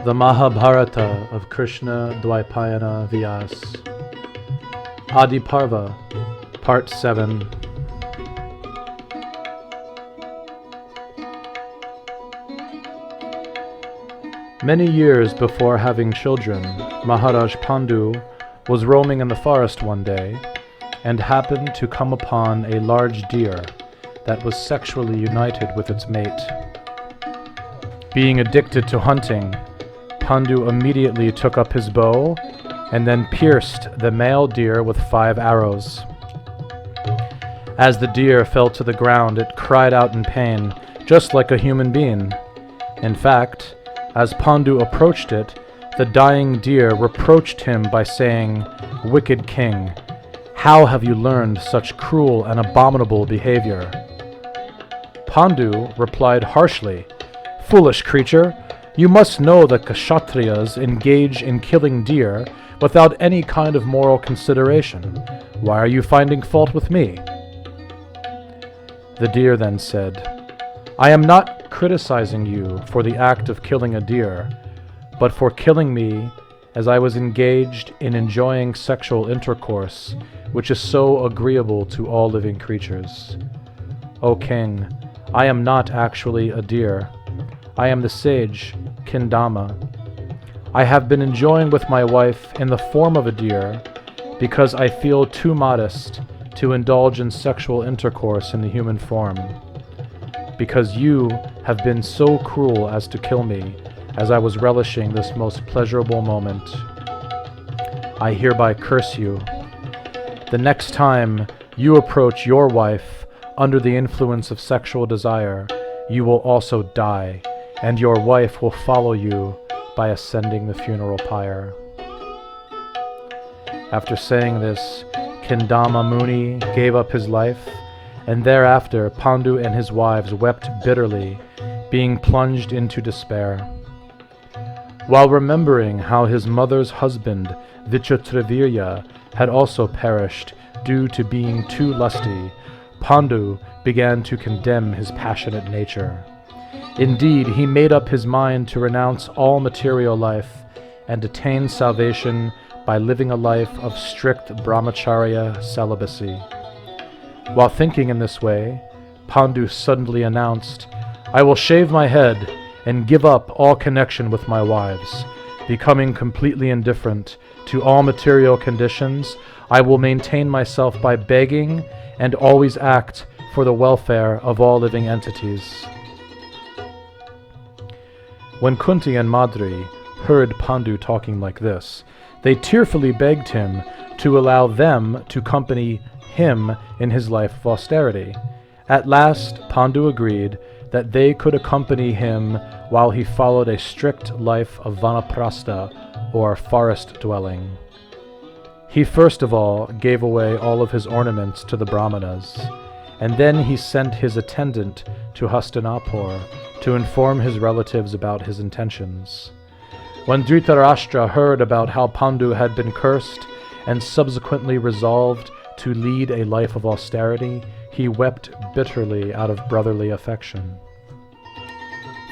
The Mahabharata of Krsna Dvaipayana Vyasa. Adi Parva, Part 7. Many years before having children, Maharaj Pandu was roaming in the forest one day and happened to come upon a large deer that was sexually united with its mate. Being addicted to hunting, Pandu immediately took up his bow and then pierced the male deer with 5 arrows. As the deer fell to the ground, it cried out in pain, just like a human being. In fact, as Pandu approached it, the dying deer reproached him by saying, "Wicked king, how have you learned such cruel and abominable behavior?" Pandu replied harshly, "Foolish creature, you must know that Kshatriyas engage in killing deer without any kind of moral consideration. Why are you finding fault with me?" The deer then said, "I am not criticizing you for the act of killing a deer, but for killing me as I was engaged in enjoying sexual intercourse, which is so agreeable to all living creatures. O king, I am not actually a deer. I am the sage, Kindama. I have been enjoying with my wife in the form of a deer because I feel too modest to indulge in sexual intercourse in the human form. Because you have been so cruel as to kill me as I was relishing this most pleasurable moment, I hereby curse you. The next time you approach your wife under the influence of sexual desire, you will also die, and your wife will follow you by ascending the funeral pyre." After saying this, Kindama Muni gave up his life, and thereafter Pandu and his wives wept bitterly, being plunged into despair. While remembering how his mother's husband, Vichitravirya, had also perished due to being too lusty, Pandu began to condemn his passionate nature. Indeed, he made up his mind to renounce all material life and attain salvation by living a life of strict brahmacharya celibacy. While thinking in this way, Pandu suddenly announced, "I will shave my head and give up all connection with my wives. Becoming completely indifferent to all material conditions, I will maintain myself by begging and always act for the welfare of all living entities." When Kunti and Madri heard Pandu talking like this, they tearfully begged him to allow them to accompany him in his life of austerity. At last, Pandu agreed that they could accompany him while he followed a strict life of vanaprastha, or forest dwelling. He first of all gave away all of his ornaments to the brahmanas, and then he sent his attendant to Hastinapur to inform his relatives about his intentions. When Dhritarashtra heard about how Pandu had been cursed and subsequently resolved to lead a life of austerity, he wept bitterly out of brotherly affection.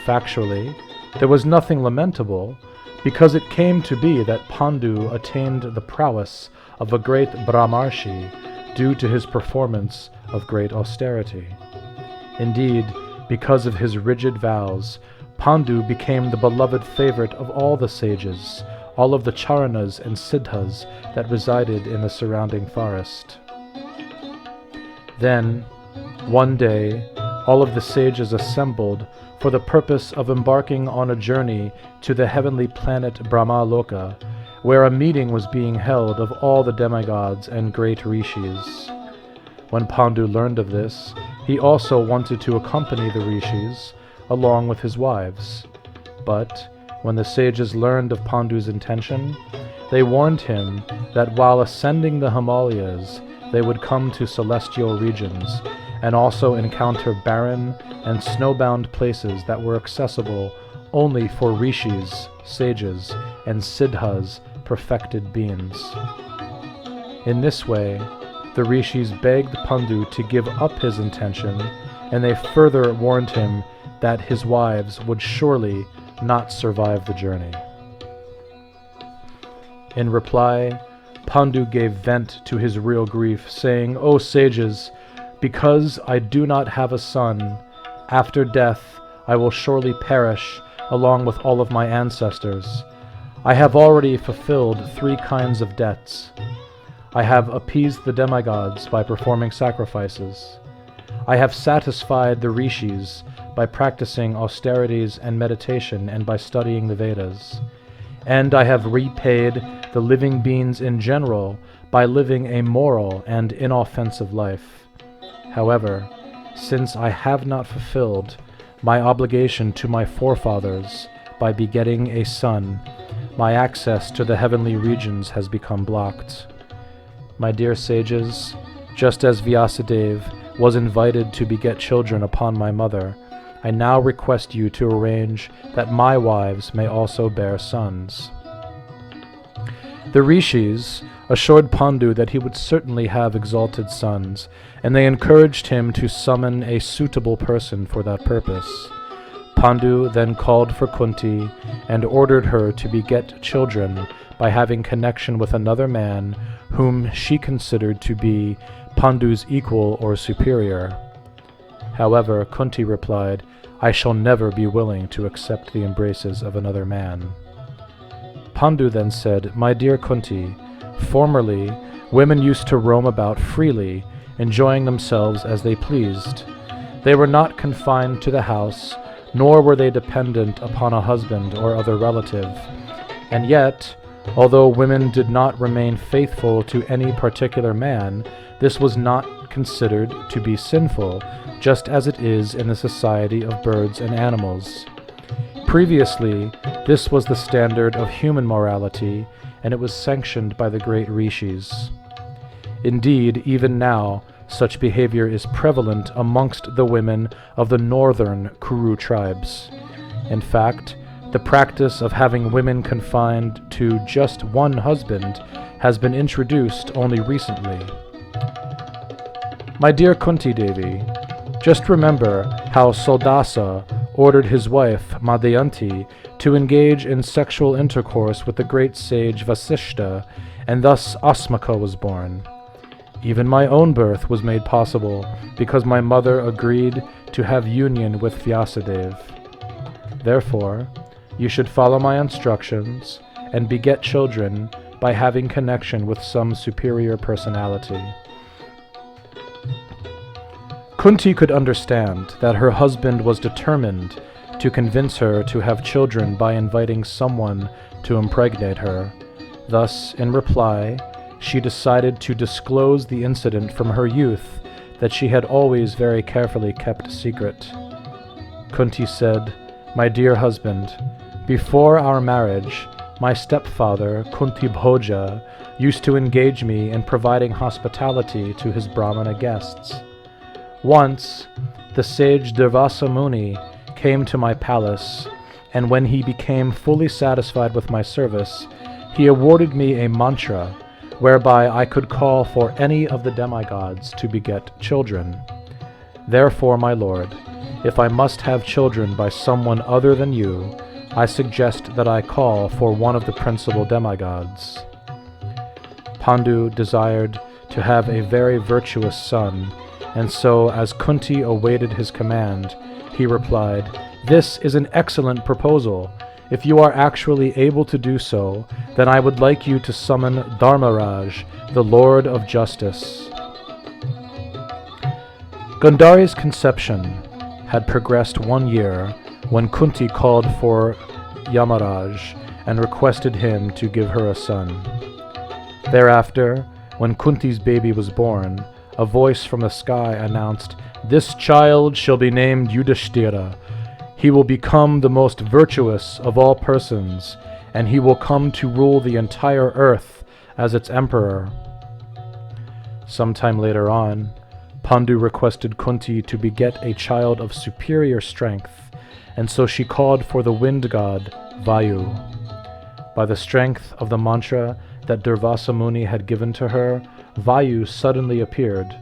Factually, there was nothing lamentable, because it came to be that Pandu attained the prowess of a great Brahmarshi due to his performance of great austerity. Indeed, because of his rigid vows, Pandu became the beloved favorite of all the sages, all of the charanas and siddhas that resided in the surrounding forest. Then, one day, all of the sages assembled for the purpose of embarking on a journey to the heavenly planet Brahmaloka, where a meeting was being held of all the demigods and great rishis. When Pandu learned of this, he also wanted to accompany the rishis along with his wives. But when the sages learned of Pandu's intention, they warned him that while ascending the Himalayas, they would come to celestial regions and also encounter barren and snowbound places that were accessible only for rishis, sages, and siddhas, perfected beings. In this way, the rishis begged Pandu to give up his intention, and they further warned him that his wives would surely not survive the journey. In reply, Pandu gave vent to his real grief, saying, "O sages, because I do not have a son, after death I will surely perish along with all of my ancestors. I have already fulfilled 3 kinds of debts. I have appeased the demigods by performing sacrifices. I have satisfied the rishis by practicing austerities and meditation and by studying the Vedas. And I have repaid the living beings in general by living a moral and inoffensive life. However, since I have not fulfilled my obligation to my forefathers by begetting a son, my access to the heavenly regions has become blocked. My dear sages, just as Vyasadeva was invited to beget children upon my mother, I now request you to arrange that my wives may also bear sons." The rishis assured Pandu that he would certainly have exalted sons, and they encouraged him to summon a suitable person for that purpose. Pandu then called for Kunti and ordered her to beget children by having connection with another man whom she considered to be Pandu's equal or superior. However, Kunti replied, "I shall never be willing to accept the embraces of another man." Pandu then said, "My dear Kunti, formerly women used to roam about freely, enjoying themselves as they pleased. They were not confined to the house, nor were they dependent upon a husband or other relative. And yet, although women did not remain faithful to any particular man, this was not considered to be sinful, just as it is in the society of birds and animals. Previously, this was the standard of human morality, and it was sanctioned by the great rishis. Indeed, even now, such behavior is prevalent amongst the women of the northern Kuru tribes. In fact, the practice of having women confined to just one husband has been introduced only recently. My dear Kunti Devi, just remember how Soldasa ordered his wife, Madhyanti, to engage in sexual intercourse with the great sage Vasishta, and thus Asmaka was born. Even my own birth was made possible because my mother agreed to have union with Vyasadeva. Therefore, you should follow my instructions and beget children by having connection with some superior personality." Kunti could understand that her husband was determined to convince her to have children by inviting someone to impregnate her. Thus, in reply, she decided to disclose the incident from her youth that she had always very carefully kept secret. Kunti said, "My dear husband, before our marriage, my stepfather, Kunti Bhoja, used to engage me in providing hospitality to his Brahmana guests. Once, the sage Durvasa Muni came to my palace, and when he became fully satisfied with my service, he awarded me a mantra whereby I could call for any of the demigods to beget children. Therefore, my lord, if I must have children by someone other than you, I suggest that I call for one of the principal demigods." Pandu desired to have a very virtuous son, and so, as Kunti awaited his command, he replied, "This is an excellent proposal. If you are actually able to do so, then I would like you to summon Dharmaraj, the Lord of Justice." Gandhari's conception had progressed 1 year when Kunti called for Yamaraj and requested him to give her a son. Thereafter, when Kunti's baby was born, a voice from the sky announced, "This child shall be named Yudhishthira. He will become the most virtuous of all persons, and he will come to rule the entire earth as its emperor." Sometime later on, Pandu requested Kunti to beget a child of superior strength, and so she called for the wind god, Vayu. By the strength of the mantra that Durvasa Muni had given to her, Vayu suddenly appeared.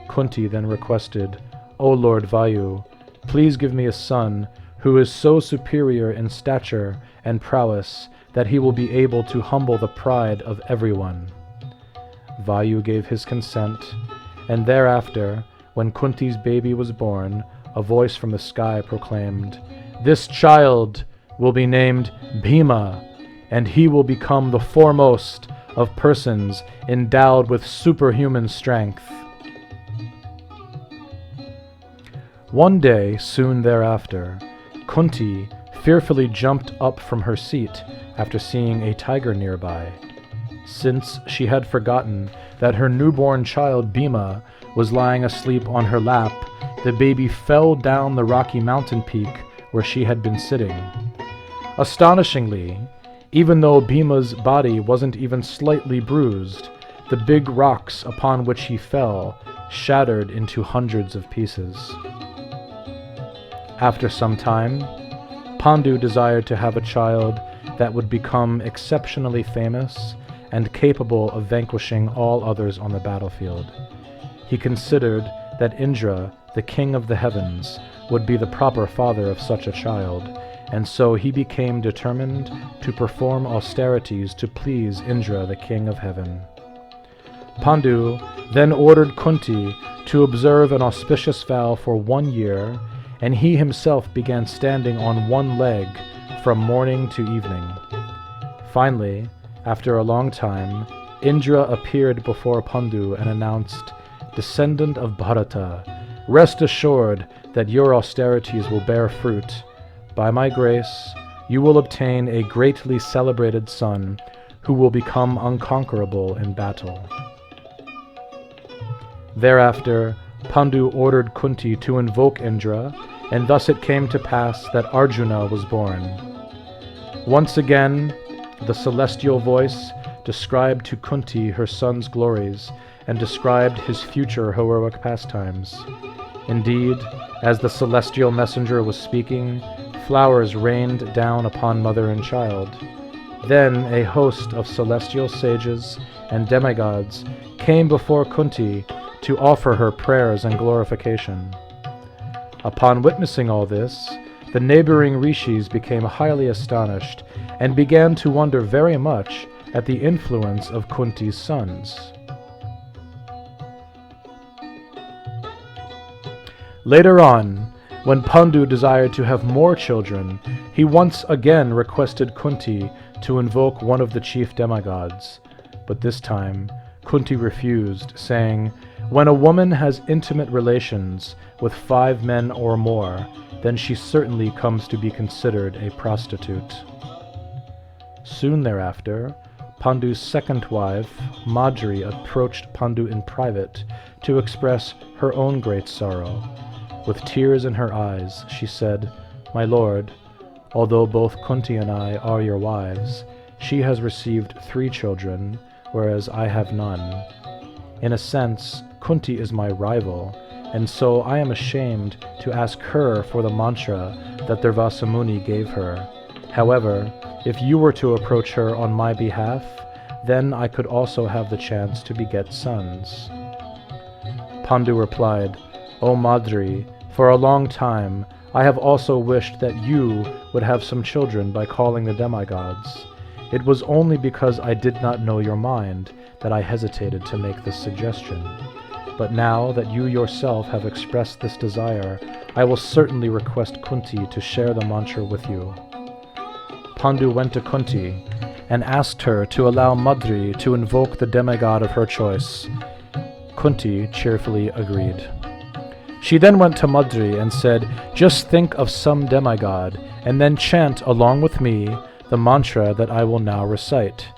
Kunti then requested, "O Lord Vayu, please give me a son who is so superior in stature and prowess that he will be able to humble the pride of everyone." Vayu gave his consent, and thereafter, when Kunti's baby was born, a voice from the sky proclaimed, "This child will be named Bhima, and he will become the foremost of persons endowed with superhuman strength." One day, soon thereafter, Kunti fearfully jumped up from her seat after seeing a tiger nearby. Since she had forgotten that her newborn child Bhima was lying asleep on her lap, the baby fell down the rocky mountain peak where she had been sitting. Astonishingly, even though Bhima's body wasn't even slightly bruised, the big rocks upon which he fell shattered into hundreds of pieces. After some time, Pandu desired to have a child that would become exceptionally famous and capable of vanquishing all others on the battlefield. He considered that Indra, the king of the heavens, would be the proper father of such a child, and so he became determined to perform austerities to please Indra, the king of heaven. Pandu then ordered Kunti to observe an auspicious vow for 1 year, and he himself began standing on one leg from morning to evening. Finally, after a long time, Indra appeared before Pandu and announced, "Descendant of Bharata, rest assured that your austerities will bear fruit. By my grace, you will obtain a greatly celebrated son who will become unconquerable in battle." Thereafter, Pandu ordered Kunti to invoke Indra, and thus it came to pass that Arjuna was born. Once again, the celestial voice described to Kunti her son's glories and described his future heroic pastimes. Indeed, as the celestial messenger was speaking, flowers rained down upon mother and child. Then a host of celestial sages and demigods came before Kunti to offer her prayers and glorification. Upon witnessing all this, the neighboring rishis became highly astonished and began to wonder very much at the influence of Kunti's sons. Later on, when Pandu desired to have more children, he once again requested Kunti to invoke one of the chief demigods. But this time, Kunti refused, saying, "When a woman has intimate relations with 5 men or more, then she certainly comes to be considered a prostitute." Soon thereafter, Pandu's second wife, Madri, approached Pandu in private to express her own great sorrow. With tears in her eyes, she said, "My lord, although both Kunti and I are your wives, she has received 3 children, whereas I have none. In a sense, Kunti is my rival, and so I am ashamed to ask her for the mantra that Durvasa Muni gave her. However, if you were to approach her on my behalf, then I could also have the chance to beget sons." Pandu replied, "O Madri, for a long time I have also wished that you would have some children by calling the demigods. It was only because I did not know your mind that I hesitated to make this suggestion. But now that you yourself have expressed this desire, I will certainly request Kunti to share the mantra with you." Pandu went to Kunti and asked her to allow Madri to invoke the demigod of her choice. Kunti cheerfully agreed. She then went to Madri and said, "Just think of some demigod, and then chant along with me the mantra that I will now recite.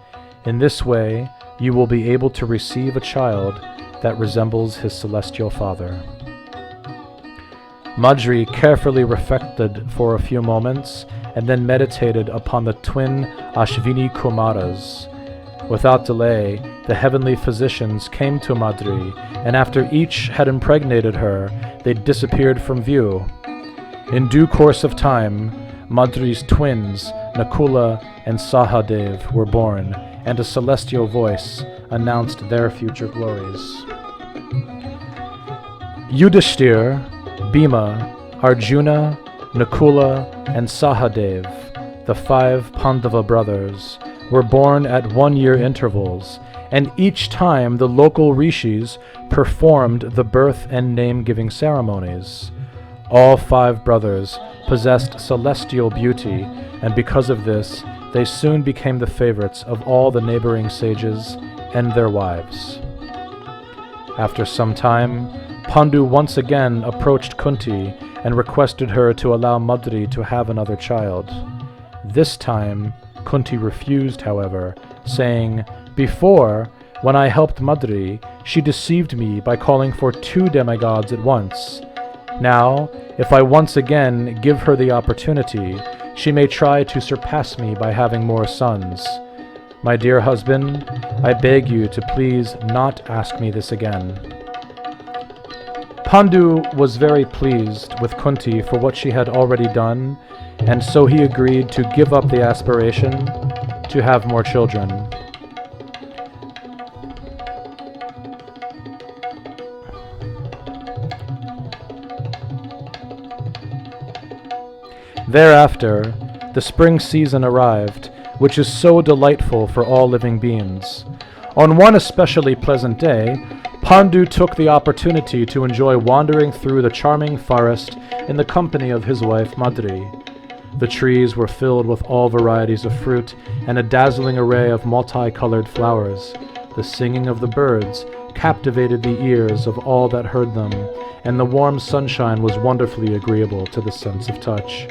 In this way, you will be able to receive a child that resembles his celestial father." Madri carefully reflected for a few moments and then meditated upon the twin Ashvini Kumaras. Without delay, the heavenly physicians came to Madri, and after each had impregnated her, they disappeared from view. In due course of time, Madri's twins, Nakula and Sahadev, were born, and a celestial voice announced their future glories. Yudhishthir, Bhima, Arjuna, Nakula, and Sahadev, the 5 Pandava brothers, were born at 1-year intervals, and each time the local rishis performed the birth and name-giving ceremonies. All 5 brothers possessed celestial beauty, and because of this, they soon became the favorites of all the neighboring sages and their wives. After some time, Pandu once again approached Kunti and requested her to allow Madri to have another child. This time, Kunti refused, however, saying, "Before, when I helped Madri, she deceived me by calling for 2 demigods at once. Now, if I once again give her the opportunity, she may try to surpass me by having more sons. My dear husband, I beg you to please not ask me this again." Pandu was very pleased with Kunti for what she had already done, and so he agreed to give up the aspiration to have more children. Thereafter, the spring season arrived, which is so delightful for all living beings. On one especially pleasant day, Pandu took the opportunity to enjoy wandering through the charming forest in the company of his wife Madri. The trees were filled with all varieties of fruit and a dazzling array of multicolored flowers. The singing of the birds captivated the ears of all that heard them, and the warm sunshine was wonderfully agreeable to the sense of touch.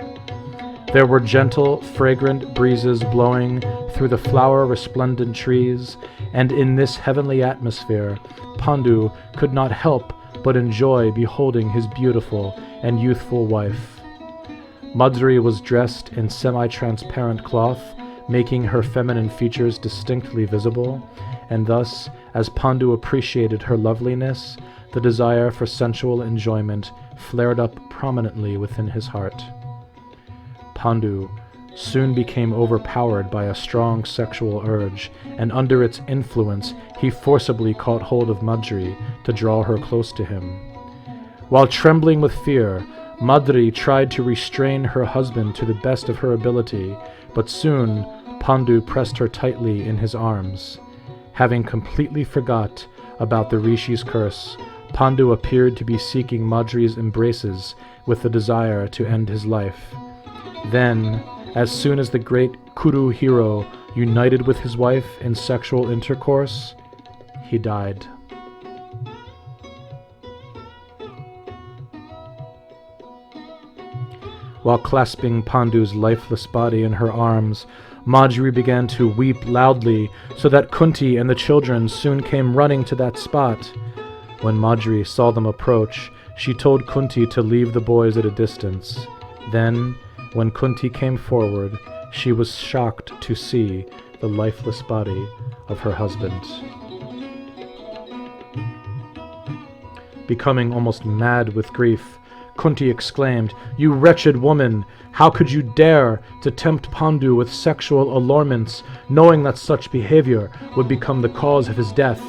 There were gentle, fragrant breezes blowing through the flower-resplendent trees, and in this heavenly atmosphere, Pandu could not help but enjoy beholding his beautiful and youthful wife. Madri was dressed in semi-transparent cloth, making her feminine features distinctly visible, and thus, as Pandu appreciated her loveliness, the desire for sensual enjoyment flared up prominently within his heart. Pandu soon became overpowered by a strong sexual urge, and under its influence he forcibly caught hold of Madri to draw her close to him. While trembling with fear, Madri tried to restrain her husband to the best of her ability, but soon Pandu pressed her tightly in his arms. Having completely forgot about the Rishi's curse, Pandu appeared to be seeking Madri's embraces with the desire to end his life. Then, as soon as the great Kuru hero united with his wife in sexual intercourse, he died. While clasping Pandu's lifeless body in her arms, Madri began to weep loudly, so that Kunti and the children soon came running to that spot. When Madri saw them approach, she told Kunti to leave the boys at a distance. Then, when Kunti came forward, she was shocked to see the lifeless body of her husband. Becoming almost mad with grief, Kunti exclaimed, "You wretched woman! How could you dare to tempt Pandu with sexual allurements, knowing that such behavior would become the cause of his death?"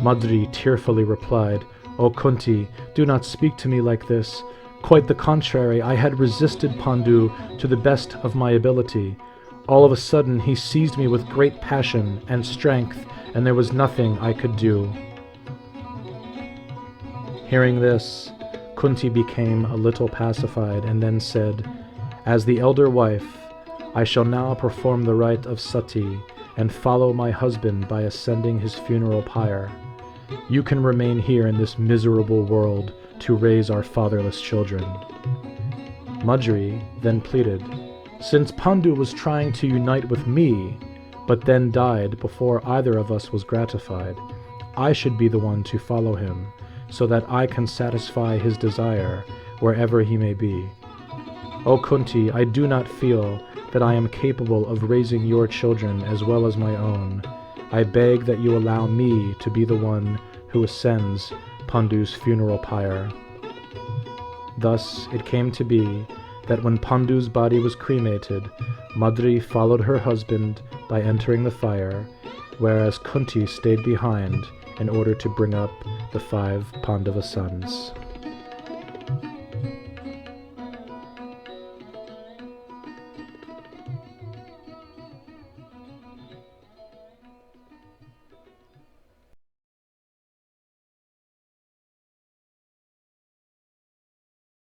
Madri tearfully replied, "O Kunti, do not speak to me like this. Quite the contrary, I had resisted Pandu to the best of my ability. All of a sudden he seized me with great passion and strength, and there was nothing I could do." Hearing this, Kunti became a little pacified and then said, "As the elder wife, I shall now perform the rite of sati and follow my husband by ascending his funeral pyre. You can remain here in this miserable world to raise our fatherless children." Madri then pleaded, "Since Pandu was trying to unite with me, but then died before either of us was gratified, I should be the one to follow him, so that I can satisfy his desire wherever he may be. O Kunti, I do not feel that I am capable of raising your children as well as my own. I beg that you allow me to be the one who ascends Pandu's funeral pyre." Thus it came to be that when Pandu's body was cremated, Madri followed her husband by entering the fire, whereas Kunti stayed behind in order to bring up the 5 Pandava sons.